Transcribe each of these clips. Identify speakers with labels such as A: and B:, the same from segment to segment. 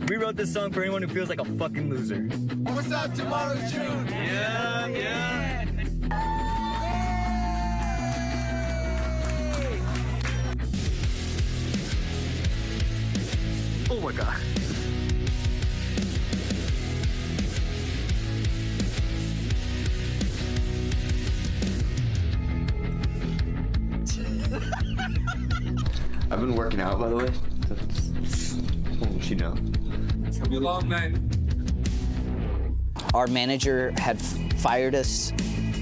A: We wrote this song for anyone who feels like a fucking loser.
B: What's up, tomorrow's June?
A: Yeah, yeah. Oh my god.
C: I've been working out, by the way. What you know?
B: It's gonna be a long night.
D: Our manager had fired us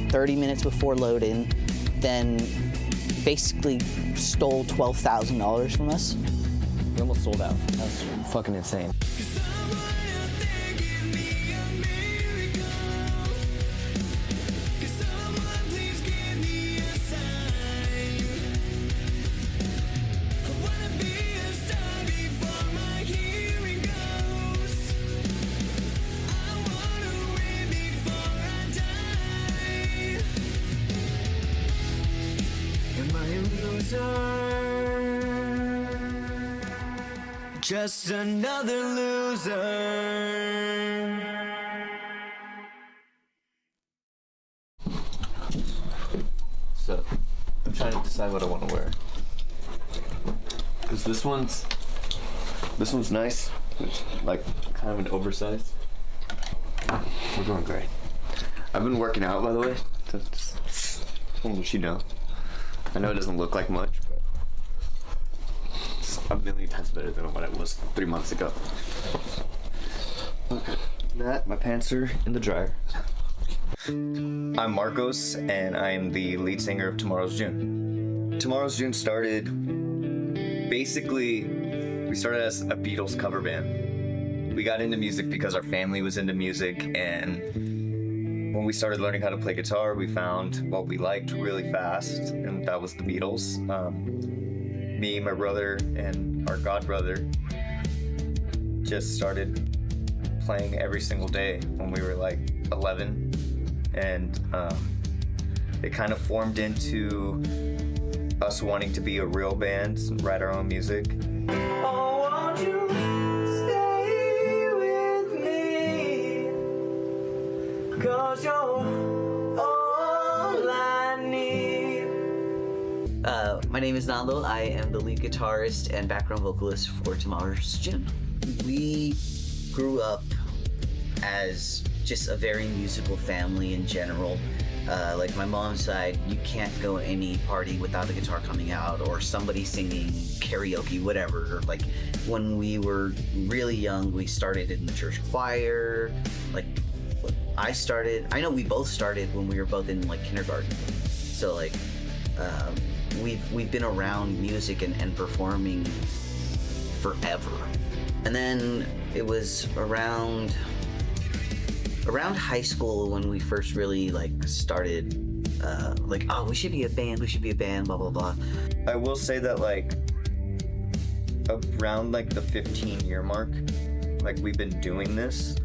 D: 30 minutes before load-in, then basically stole $12,000 from us.
C: We almost sold out. That's fucking insane.
A: Just another loser.
C: So, I'm trying to decide what I want to wear. Cause this one's nice. It's like kind of an oversized. We're going great. I've been working out, by the way. What you know? I know it doesn't look like much, but it's a million times better than what it was 3 months ago. Okay. That, my pants are in the dryer.
A: I'm Marcos, and I am the lead singer of Tomorrow's June. Tomorrow's June started, basically, we started as a Beatles cover band. We got into music because our family was into music, and when we started learning how to play guitar, we found what we liked really fast, and that was the Beatles. Me, my brother, and our godbrother just started playing every single day when we were like 11, and it kind of formed into us wanting to be a real band and write our own music. Oh, won't you stay with me? 'Cause you're all I need.
D: My name is Nando. I am the lead guitarist and background vocalist for Tomorrow's June. We grew up as just a very musical family in general. Like my mom's side, you can't go any party without a guitar coming out or somebody singing karaoke, whatever. Like when we were really young, we started in the church choir. Like I know we both started when we were both in like kindergarten. So like we've been around music and performing forever. And then it was around high school when we first really like started like, oh, we should be a band, blah blah blah.
A: I will say that like around like the 15-year mark, like we've been doing this.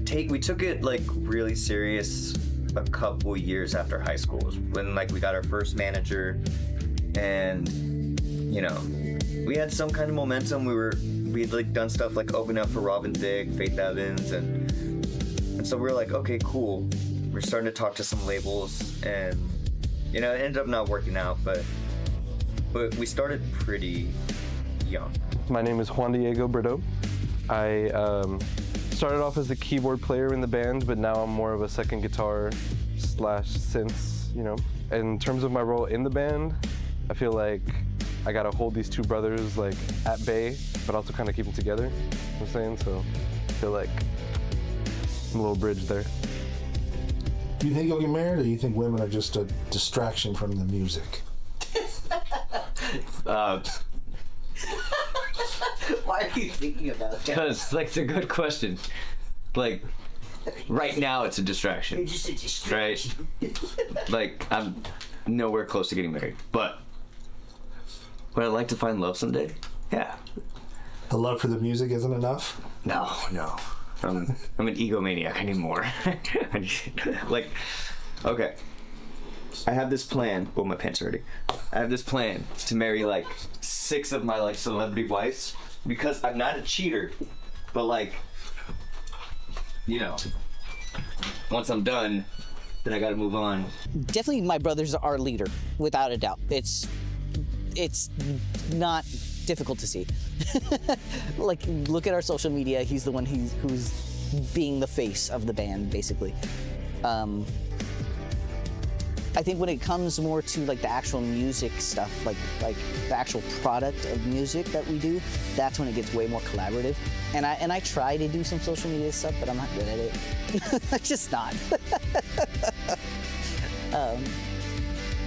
A: We took it like really serious a couple years after high school, was when like we got our first manager, and you know, we had some kind of momentum. We'd like done stuff like open up for Robin Thicke, Faith Evans, and so we were like, okay, cool. We're starting to talk to some labels, and you know, it ended up not working out, but we started pretty young.
E: My name is Juanddiego Britto. I started off as a keyboard player in the band, but now I'm more of a second guitar / synths, you know. In terms of my role in the band, I feel like I gotta hold these two brothers like at bay, but also kind of keep them together, you know what I'm saying? So I feel like I'm a little bridge there.
F: Do you think you'll get married, or do you think women are just a distraction from the music?
D: Why are you thinking about that?
C: Because, like, it's a good question. Like, right now it's a distraction.
D: It's just a distraction.
C: Right? Like, I'm nowhere close to getting married. But would I like to find love someday? Yeah.
F: The love for the music isn't enough?
C: No. I'm an egomaniac. I need more. Like, okay. I have this plan. My pants are ready. I have this plan to marry like 6 of my like celebrity wives
A: because I'm not a cheater, but like, you know, once I'm done, then I gotta move on.
D: Definitely my brother's our leader, without a doubt. It's not difficult to see. Like, look at our social media. He's the one who's being the face of the band, basically. I think when it comes more to like the actual music stuff, like the actual product of music that we do, that's when it gets way more collaborative. And I try to do some social media stuff, but I'm not good at it. I'm just not.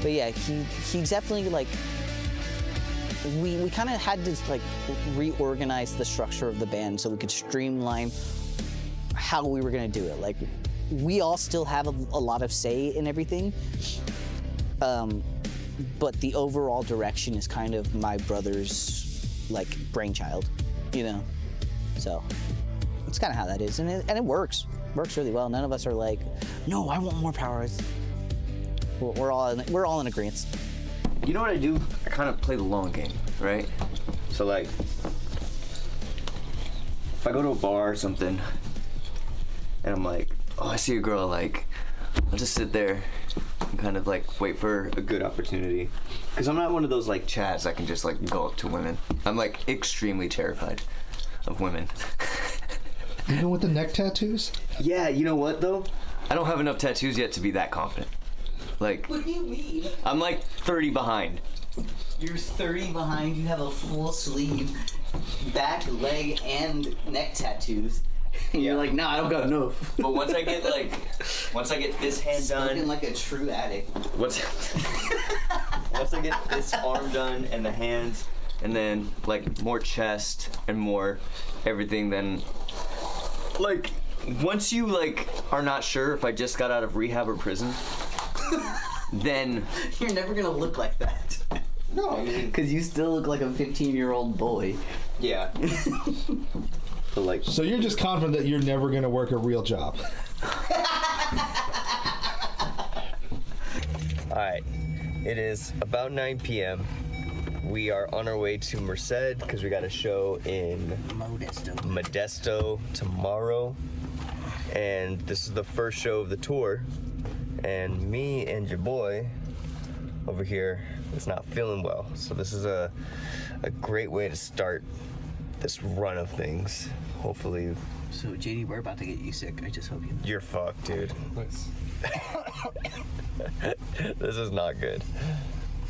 D: But yeah, he's definitely like, we kind of had to like reorganize the structure of the band so we could streamline how we were gonna do it. Like, we all still have a lot of say in everything, but the overall direction is kind of my brother's like brainchild, you know. So that's kind of how that is, and it works really well. None of us are like, no, I want more power. We're all in agreement.
A: You know what I do? I kind of play the long game, right? So like, if I go to a bar or something, and I'm like, oh, I see a girl, like, I'll just sit there and kind of like wait for a good opportunity. Because I'm not one of those like chads that can just like go up to women. I'm like extremely terrified of women.
F: Even with the neck tattoos?
A: Yeah, you know what though? I don't have enough tattoos yet to be that confident. Like,
D: What do you mean?
A: I'm like 30 behind.
D: You're 30 behind. You have a full sleeve, back, leg, and neck tattoos. And you're like, nah, I don't got enough.
A: But once I get this hand
D: Spoken
A: done,
D: like a true addict.
A: once I get this arm done and the hands, and then like more chest and more everything, then like once you like are not sure if I just got out of rehab or prison, then
D: You're never gonna look like that.
A: no, I mean,
D: Because you still look like a 15-year-old boy.
A: yeah. But like,
F: So you're just confident that you're never going to work a real job.
A: all right, it is about 9 p.m. We are on our way to Merced because we got a show in Modesto tomorrow, and this is the first show of the tour, and me and your boy over here is not feeling well, so this is a great way to start this run of things. Hopefully
D: So, JD, we're about to get you sick. I just hope you know.
A: you're fucked, dude. This is not good.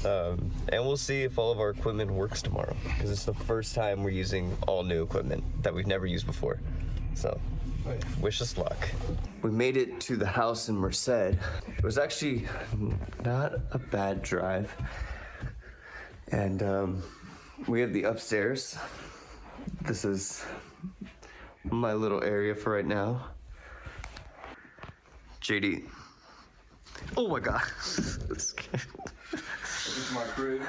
A: And we'll see if all of our equipment works tomorrow, because it's the first time we're using all new equipment that we've never used before. So, wish us luck. We made it to the house in Merced. It was actually not a bad drive. And we have the upstairs. This is my little area for right now. JD. Oh my god.
B: This is my crib.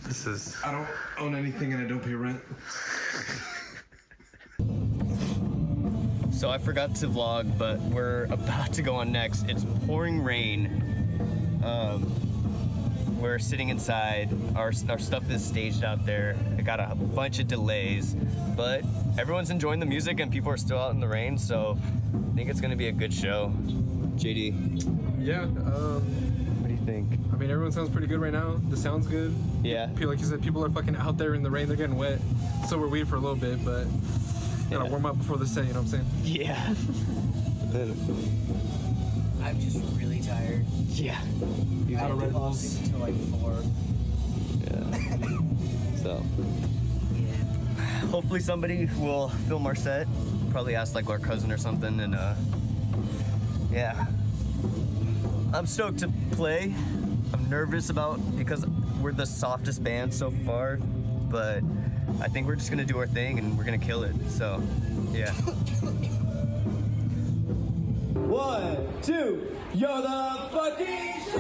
A: This is...
B: I don't own anything and I don't pay rent.
A: So I forgot to vlog, but we're about to go on next. It's pouring rain. We're sitting inside. Our stuff is staged out there. It got a bunch of delays, but everyone's enjoying the music and people are still out in the rain, so I think it's gonna be a good show. JD,
G: Yeah,
A: what do you think?
G: I mean, everyone sounds pretty good right now. The sound's good.
A: Yeah.
G: Like you said, people are fucking out there in the rain. They're getting wet. So we're waiting for a little bit, but gotta warm up before the set, you know what I'm saying?
A: Yeah.
D: I'm just really tired.
A: Yeah.
G: Out of Red Bulls.
D: Until like 4.
A: So. Hopefully somebody will film our set. Probably ask like our cousin or something, and yeah. I'm stoked to play. I'm nervous because we're the softest band so far, but I think we're just gonna do our thing and we're gonna kill it. So, yeah.
H: 1, 2, you're the fucking shit!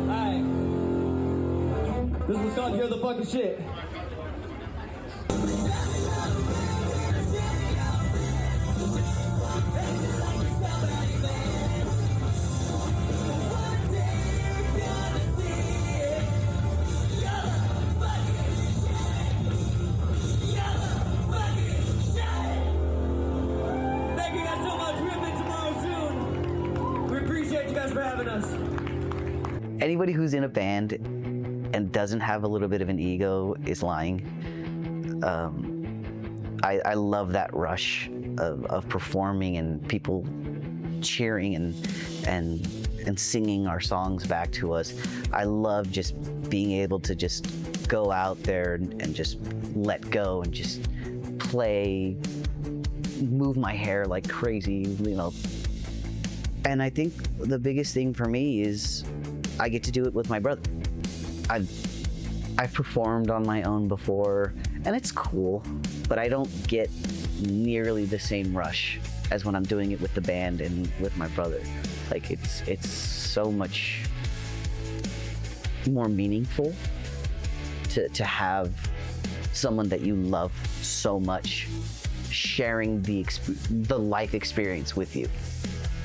H: Alright. This one's called You're the Fucking Shit.
D: anybody who's in a band and doesn't have a little bit of an ego is lying. I love that rush of performing and people cheering and singing our songs back to us. I love just being able to just go out there and just let go and just play, move my hair like crazy, you know. And I think the biggest thing for me is I get to do it with my brother. I've performed on my own before, and it's cool, but I don't get nearly the same rush as when I'm doing it with the band and with my brother. Like it's so much more meaningful to have someone that you love so much sharing the life experience with you,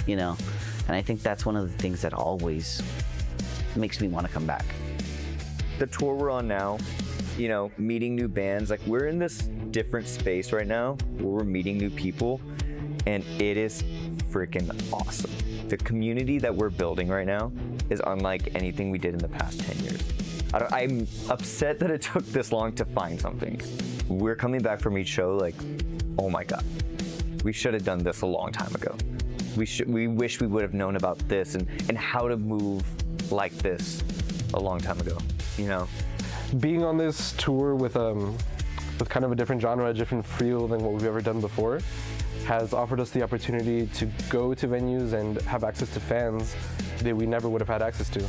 D: you know? And I think that's one of the things that always makes me want to come back.
A: The tour we're on now, you know, meeting new bands, like we're in this different space right now where we're meeting new people, and it is freaking awesome. The community that we're building right now is unlike anything we did in the past 10 years. I'm upset that it took this long to find something. We're coming back from each show like, oh my God, we should have done this a long time ago. We wish we would have known about this and how to move like this a long time ago, you know?
E: Being on this tour with kind of a different genre, a different feel than what we've ever done before, has offered us the opportunity to go to venues and have access to fans that we never would have had access to.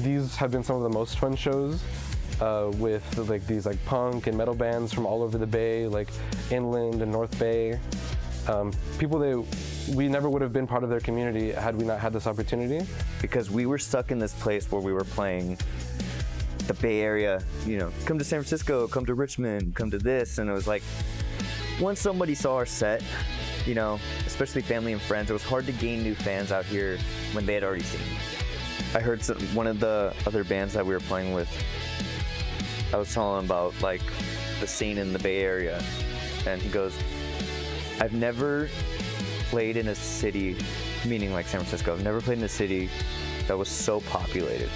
E: These have been some of the most fun shows with like these like punk and metal bands from all over the Bay, like Inland and North Bay. People that we never would have been part of their community had we not had this opportunity.
A: Because we were stuck in this place where we were playing the Bay Area, you know, come to San Francisco, come to Richmond, come to this, and it was like, once somebody saw our set, you know, especially family and friends, it was hard to gain new fans out here when they had already seen me. I heard one of the other bands that we were playing with, I was telling him about like the scene in the Bay Area, and he goes, I've never played in a city, meaning like San Francisco, I've never played in a city that was so populated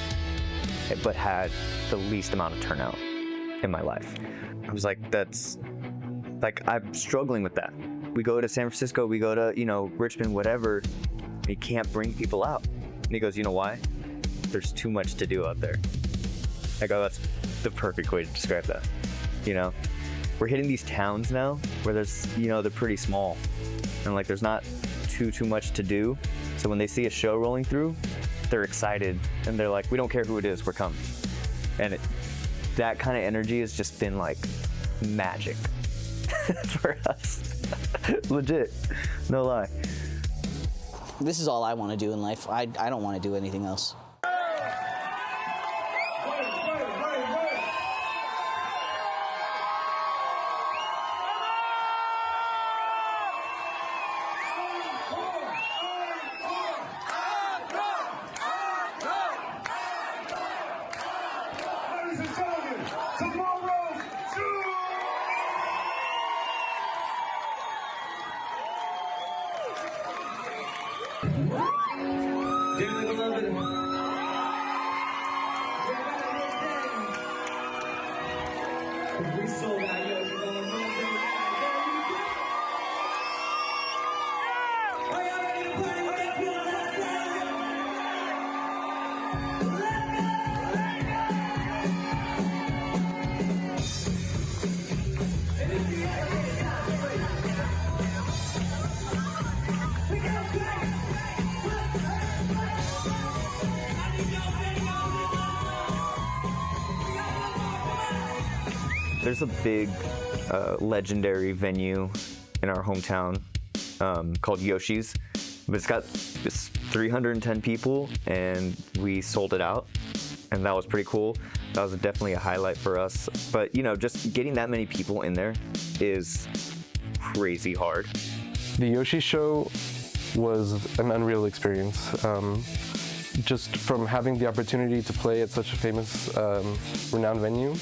A: but had the least amount of turnout in my life. I was like, that's like, I'm struggling with that. We go to San Francisco, we go to, you know, Richmond, whatever, and you can't bring people out. And he goes, you know why? There's too much to do out there. I go, that's the perfect way to describe that. You know, we're hitting these towns now where there's, you know, they're pretty small and like there's not too much to do. So when they see a show rolling through, they're excited and they're like, we don't care who it is, we're coming. And that kind of energy has just been like magic for us. Legit, no lie.
D: This is all I want to do in life. I don't want to do anything else.
H: Dearly beloved, we sold out your Are y'all ready to party with that feel last
A: There's a big legendary venue in our hometown called Yoshi's, but it's got this 310 people and we sold it out, and that was pretty cool. That was definitely a highlight for us. But you know, just getting that many people in there is crazy hard.
E: The Yoshi show was an unreal experience. Just from having the opportunity to play at such a famous, renowned venue,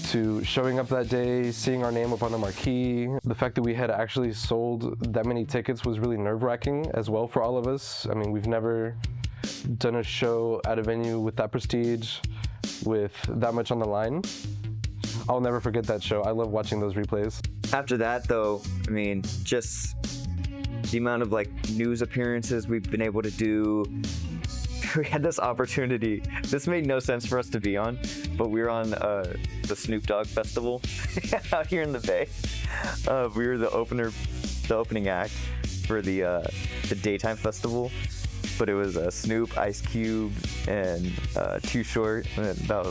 E: to showing up that day, seeing our name up on the marquee. The fact that we had actually sold that many tickets was really nerve-wracking as well for all of us. I mean, we've never done a show at a venue with that prestige, with that much on the line. I'll never forget that show. I love watching those replays.
A: After that, though, I mean, just the amount of like news appearances we've been able to do. We had this opportunity. This made no sense for us to be on, but we were on the Snoop Dogg Festival out here in the Bay. We were the opening act for the daytime festival. But it was Snoop, Ice Cube, and Too Short. And that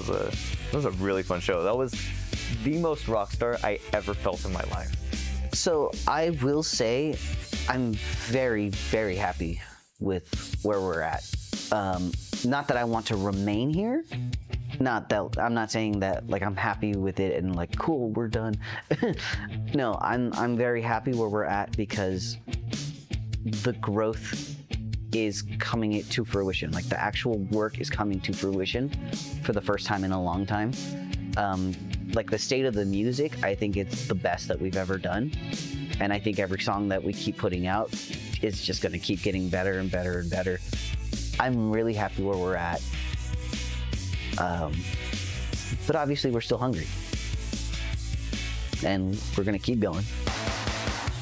A: was a really fun show. That was the most rock star I ever felt in my life.
D: So I will say I'm very, very happy with where we're at. Not that I want to remain here. Not that I'm not saying that like I'm happy with it and like cool, we're done. No, I'm very happy where we're at because the growth is coming to fruition. Like the actual work is coming to fruition for the first time in a long time. Like the state of the music, I think it's the best that we've ever done. And I think every song that we keep putting out is just gonna keep getting better and better and better. I'm really happy where we're at. But obviously we're still hungry. And we're gonna keep going.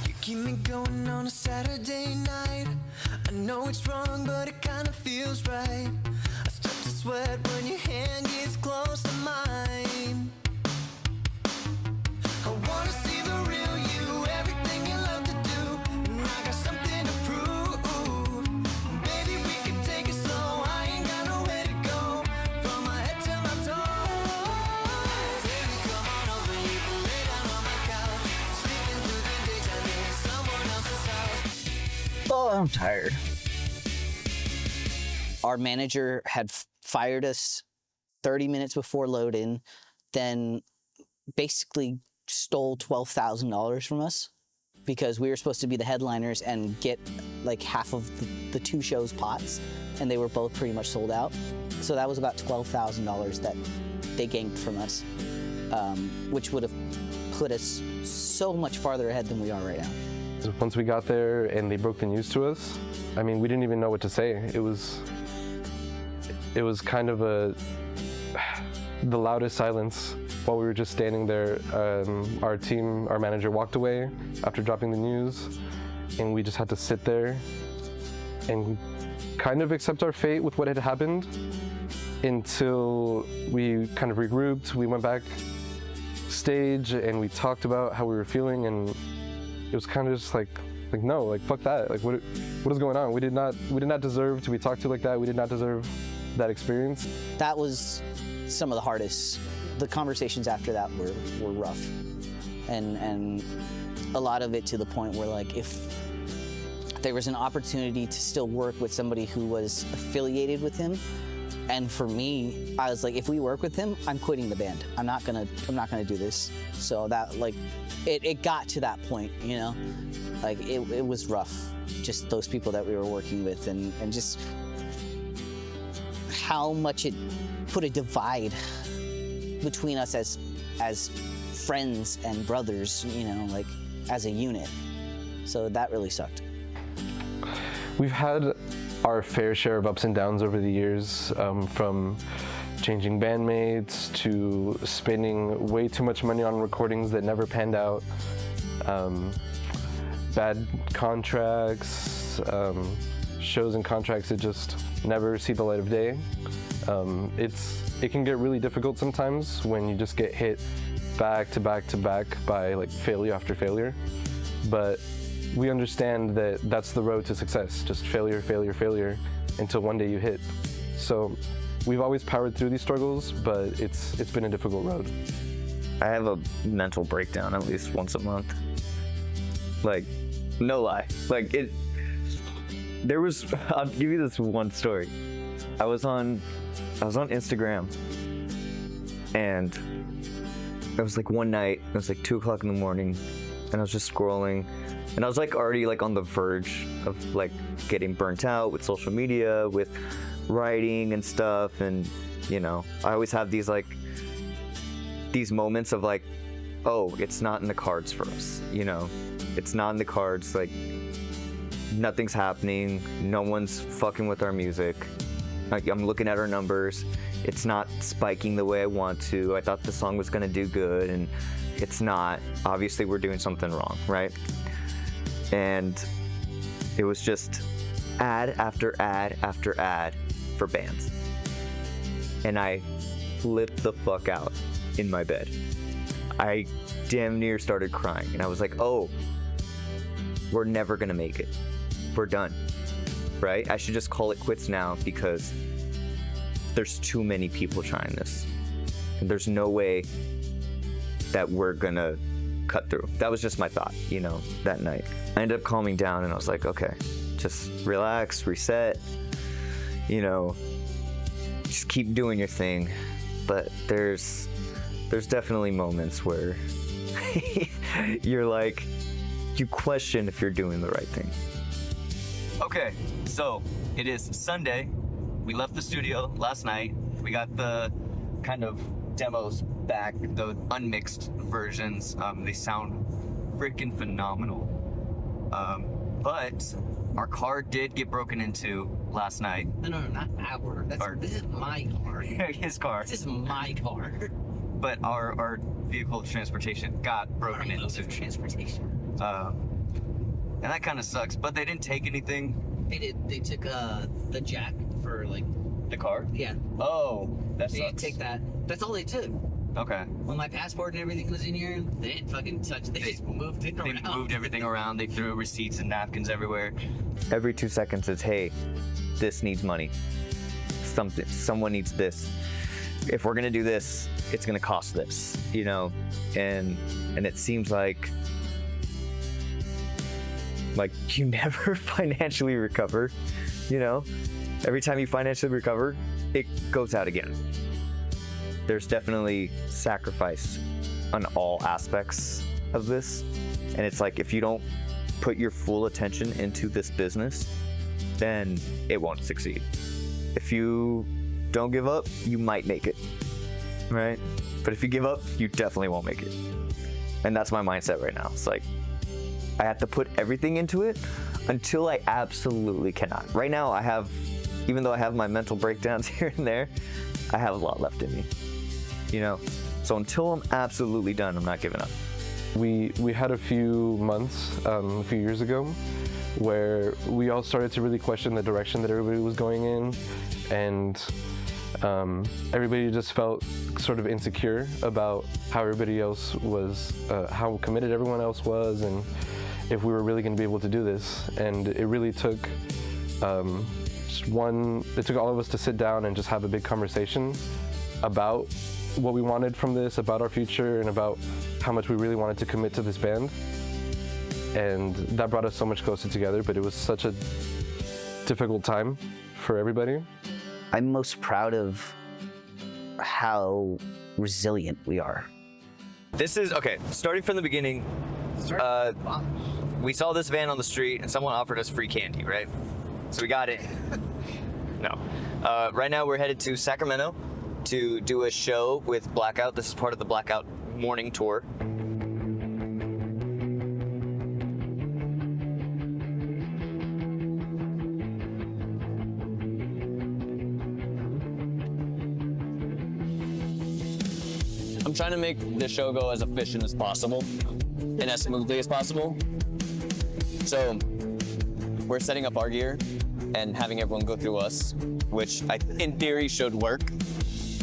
I: You keep me going on a Saturday night. I know it's wrong, but it kinda feels right. I start to sweat when your hand gets close to mine. I wanna see the real you, everything you love to do, and I got something to prove. Baby, we can take it slow, I ain't got nowhere to go, from my head to my toes. Baby, come on over, you can lay down on my couch, sleeping through the daytime in someone else's house.
D: Oh, I'm tired. Our manager had fired us 30 minutes before load-in, then basically stole $12,000 from us because we were supposed to be the headliners and get like half of the two shows' pots, and they were both pretty much sold out. So that was about $12,000 that they ganked from us, which would have put us so much farther ahead than we are right now.
E: Once we got there and they broke the news to us, I mean, we didn't even know what to say. It was kind of the loudest silence while we were just standing there. Our manager walked away after dropping the news, and we just had to sit there and kind of accept our fate with what had happened until we kind of regrouped. We went back stage and we talked about how we were feeling, and it was kind of just like no, like fuck that. Like what is going on? We did not deserve to be talked to like that. We did not deserve that experience.
D: That was some of the hardest. The conversations after that were rough, and a lot of it to the point where like if there was an opportunity to still work with somebody who was affiliated with him, and for me, I was like, if we work with him, I'm quitting the band. I'm not gonna do this. So that like, it got to that point, you know, like it was rough. Just those people that we were working with, and just how much it put a divide between us as friends and brothers, you know, like as a unit. So that really sucked.
E: We've had our fair share of ups and downs over the years, from changing bandmates to spending way too much money on recordings that never panned out, bad contracts, shows and contracts that just never see the light of day. It can get really difficult sometimes when you just get hit back to back to back by like failure after failure. But we understand that that's the road to success, just failure, failure, failure, until one day you hit. So we've always powered through these struggles, but it's been a difficult road.
A: I have a mental breakdown at least once a month. Like, no lie. Like I'll give you this one story. I was on Instagram, and it was like one night, it was like 2 o'clock in the morning, and I was just scrolling, and I was like already like on the verge of like getting burnt out with social media, with writing and stuff, and you know, I always have these moments of like, oh, it's not in the cards for us, you know, it's not in the cards, like nothing's happening, no one's fucking with our music, I'm looking at our numbers. It's not spiking the way I want to. I thought the song was gonna do good, and it's not. Obviously, we're doing something wrong, right? And it was just ad after ad after ad for bands. And I flipped the fuck out in my bed. I damn near started crying, and I was like, oh, we're never gonna make it. We're done, right? I should just call it quits now because there's too many people trying this. And there's no way that we're gonna cut through. That was just my thought, you know, that night. I ended up calming down and I was like, okay, just relax, reset, you know, just keep doing your thing. But there's definitely moments where you're like, you question if you're doing the right thing. Okay, so it is Sunday. We left the studio last night. We got the kind of demos back, the unmixed versions. They sound freaking phenomenal. But our car did get broken into last night.
D: No, not our. This is my car.
A: His car.
D: This is my car.
A: But our vehicle of transportation got broken into.
D: Transportation.
A: And that kind of sucks. But they didn't take anything.
D: They did. They took the jack for like
A: the car.
D: Yeah.
A: Oh, that
D: They
A: sucks.
D: didn't take that. That's all they took.
A: Okay.
D: When my passport and everything was in here, they didn't fucking touch it. They just moved it
A: They
D: around.
A: moved everything around. They threw receipts and napkins everywhere. Every 2 seconds it's, hey, this needs money. Someone needs this. If we're gonna do this, it's gonna cost this, you know? And it seems like you never financially recover, you know? Every time you financially recover, it goes out again. There's definitely sacrifice on all aspects of this. And it's like, if you don't put your full attention into this business, then it won't succeed. If you don't give up, you might make it, right? But if you give up, you definitely won't make it. And that's my mindset right now. It's like, I have to put everything into it until I absolutely cannot. Right now, even though I have my mental breakdowns here and there, I have a lot left in me, you know? So until I'm absolutely done, I'm not giving up.
E: We had a few months, a few years ago, where we all started to really question the direction that everybody was going in, and everybody just felt sort of insecure about how everybody else was, how committed everyone else was, and if we were really going to be able to do this. And it really took it took all of us to sit down and just have a big conversation about what we wanted from this, about our future, and about how much we really wanted to commit to this band. And that brought us so much closer together, but it was such a difficult time for everybody.
D: I'm most proud of how resilient we are.
A: This is, okay, starting from the beginning, we saw this van on the street and someone offered us free candy, right? So we got it. No. Right now we're headed to Sacramento to do a show with Blackout. This is part of the Blackout morning tour. I'm trying to make the show go as efficient as possible and as smoothly as possible. So we're setting up our gear and having everyone go through us, which in theory should work.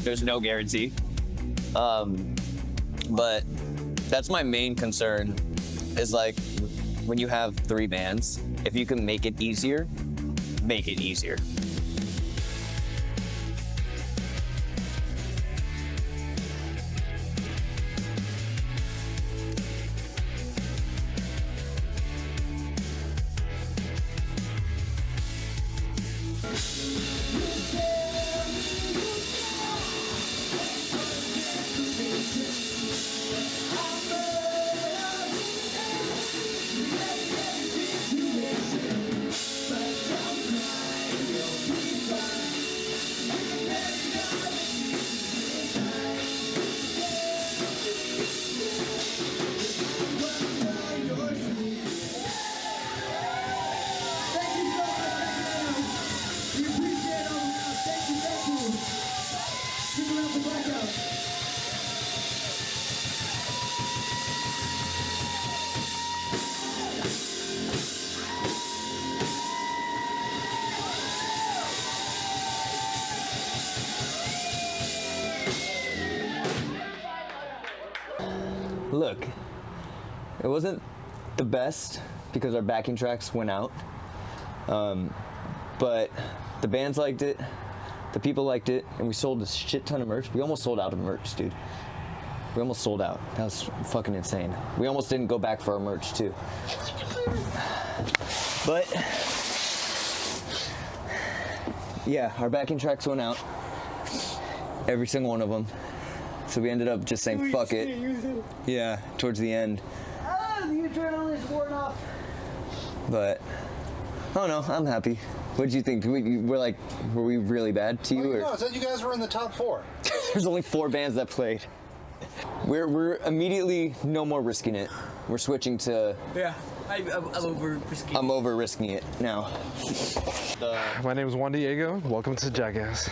A: There's no guarantee. But that's my main concern is like when you have 3 bands, if you can make it easier, make it easier. Look, it wasn't the best because our backing tracks went out. But the bands liked it, the people liked it, and we sold a shit ton of merch. We almost sold out of merch, dude. We almost sold out. That was fucking insane. We almost didn't go back for our merch, too. But, yeah, our backing tracks went out. Every single one of them. So we ended up just saying, fuck it. Yeah, towards the end.
D: The adrenaline's worn off.
A: But, I don't know, I'm happy. What did you think? Were we really bad to you? Or?
F: No, I said you guys were in the top 4.
A: There's only 4 bands that played. We're immediately no more risking it. We're switching to.
D: Yeah, I'm over risking.
A: I'm over risking it now.
E: My name is Juanddiego. Welcome to Jackass.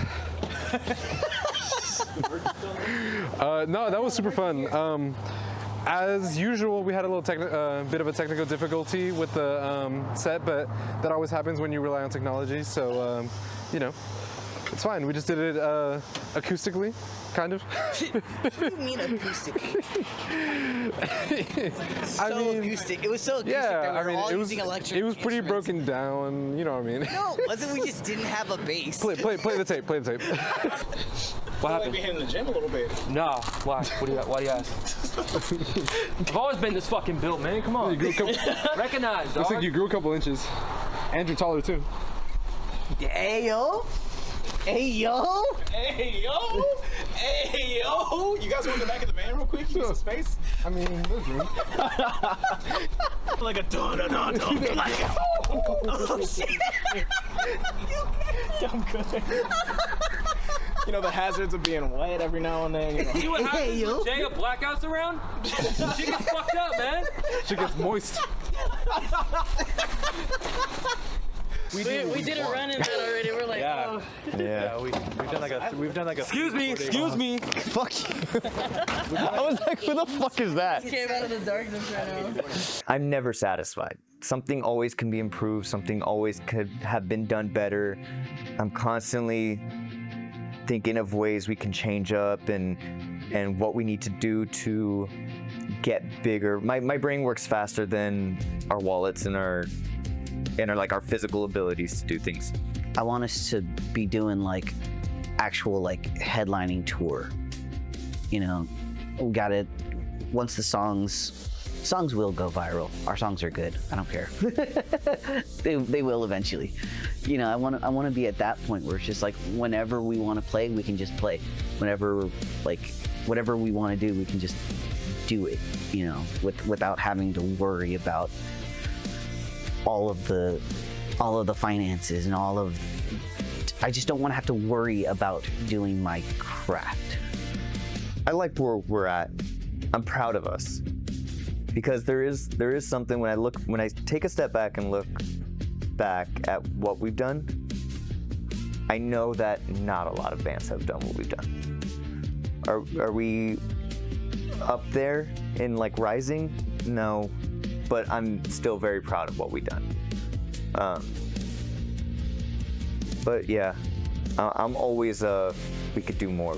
E: No, that was super fun. As usual, we had a little bit of a technical difficulty with the set, but that always happens when you rely on technology. So, you know, it's fine. We just did it acoustically, kind of.
D: What do you mean acoustically? Acoustic. It was so acoustic that we were all using electric
E: it was pretty
D: instruments.
E: broken down. You know what I mean?
D: No, wasn't we just didn't have a bass?
E: Play the tape. Play the tape.
J: What happened? Like in the gym a little bit.
K: Nah, why? Why do you ask? I've always been this fucking built, man. Come on. Recognize, dog.
E: Looks like you grew a couple inches. And you're taller too.
D: Hey yo! Hey yo!
J: Hey yo! Hey yo! You guys want to go back in the van real quick? Use some space?
E: I mean, there's room.
J: Like a dun-dun-dun-dun. Like, oh shit! I'm good. You know the hazards of being wet every now and then. You know.
K: See what happens when Jay got blackouts around? She gets fucked up, man.
E: She gets moist.
L: We did a run in that already. We're like, oh.
C: Yeah.
J: We've done like a.
K: Excuse me.
C: Fuck you. I was like, who the fuck is that?
L: Came out of the darkness right now.
A: I'm never satisfied. Something always can be improved. Something always could have been done better. I'm constantly thinking of ways we can change up and what we need to do to get bigger. My brain works faster than our wallets and our physical abilities to do things.
D: I want us to be doing like actual like headlining tour. You know, we got it. Once the songs will go viral. Our songs are good. I don't care. they will eventually. You know, I want to be at that point where it's just like whenever we want to play, we can just play. Whenever whatever we want to do, we can just do it. You know, without having to worry about all of the finances and I just don't want to have to worry about doing my craft.
A: I like where we're at. I'm proud of us because there is something when I take a step back and look back at what we've done, I know that not a lot of bands have done what we've done. Are we up there in like rising? No, but I'm still very proud of what we've done. But yeah, I'm always we could do more.